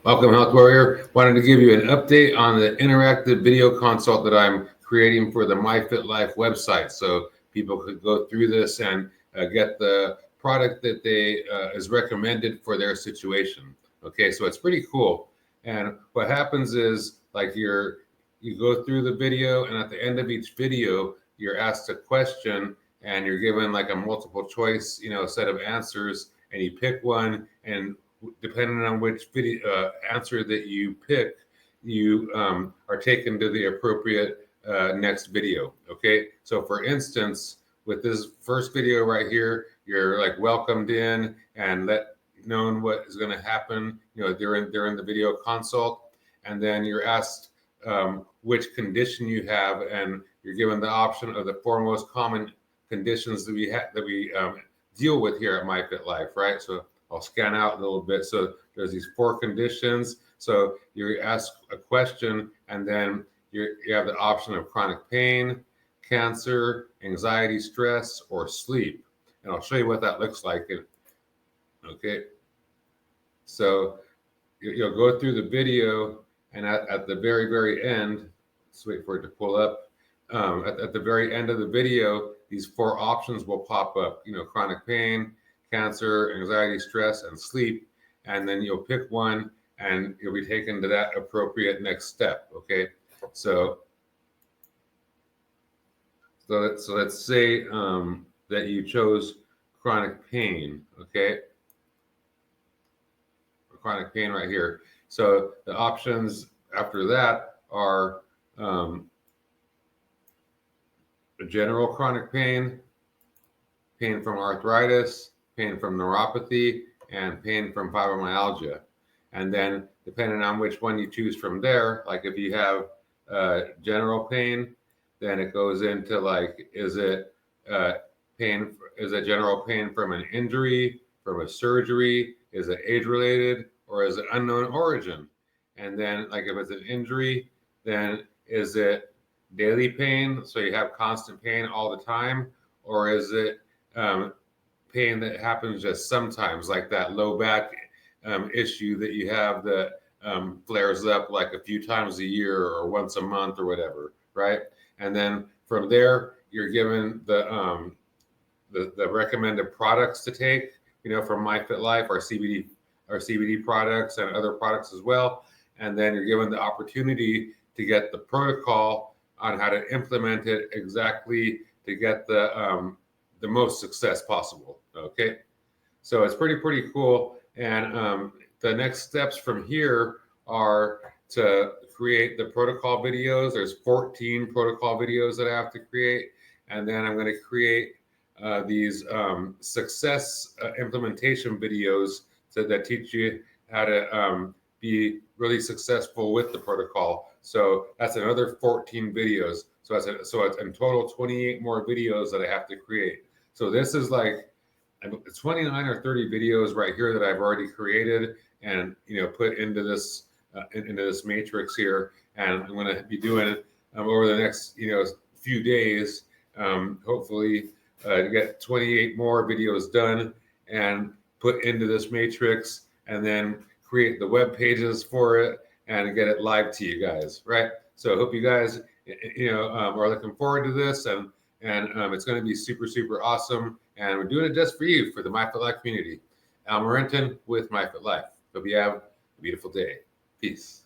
Welcome, Health Warrior. Wanted to give you an update on the interactive video consult that I'm creating for the MyFitLife website, so people could go through this and get the product that they is recommended for their situation. Okay, so it's pretty cool. And what happens is, like, you go through the video, and at the end of each video, you're asked a question, and you're given like a multiple choice, set of answers, and you pick one, and depending on which video answer that you pick, you are taken to the appropriate next video. Okay, so for instance, with this first video right here, you're like welcomed in and let known what is going to happen, during the video consult, and then you're asked which condition you have, and you're given the option of the four most common conditions that we deal with here at MyFitLife, right? So I'll scan out a little bit. So there's these four conditions. So you ask a question, and then you have the option of chronic pain, cancer, anxiety, stress, or sleep. And I'll show you what that looks like. Okay. So you'll go through the video, and at the very, very end, let's wait for it to pull up. At the very end of the video, these four options will pop up, chronic pain, cancer, anxiety, stress, and sleep. And then you'll pick one, and you'll be taken to that appropriate next step. Okay. So let's say that you chose chronic pain. Okay. Chronic pain right here. So the options after that are general chronic pain, pain from arthritis, pain from neuropathy, and pain from fibromyalgia. And then depending on which one you choose from there, like if you have general pain, then it goes into like, is it general pain from an injury, from a surgery? Is it age-related, or is it unknown origin? And then like if it's an injury, then is it daily pain, so you have constant pain all the time, or is it pain that happens just sometimes, like that low back issue that you have that flares up like a few times a year or once a month or whatever, right? And then from there, you're given the recommended products to take, from MyFitLife, our CBD products and other products as well. And then you're given the opportunity to get the protocol on how to implement it exactly to get the most success possible. Okay, so it's pretty cool. And the next steps from here are to create the protocol videos. There's 14 protocol videos that I have to create, and then I'm going to create these success implementation videos that teach you how to be really successful with the protocol. So that's another 14 videos. So it's in total 28 more videos that I have to create. So this is like 29 or 30 videos right here that I've already created and put into this matrix here, and I'm going to be doing it over the next few days. Hopefully, get 28 more videos done and put into this matrix, and then create the web pages for it and get it live to you guys, right? So I hope you guys are looking forward to this, and it's going to be super awesome, and we're doing it just for you, for the MyFitLife community. Al Marenton with MyFitLife. Hope you have a beautiful day. Peace.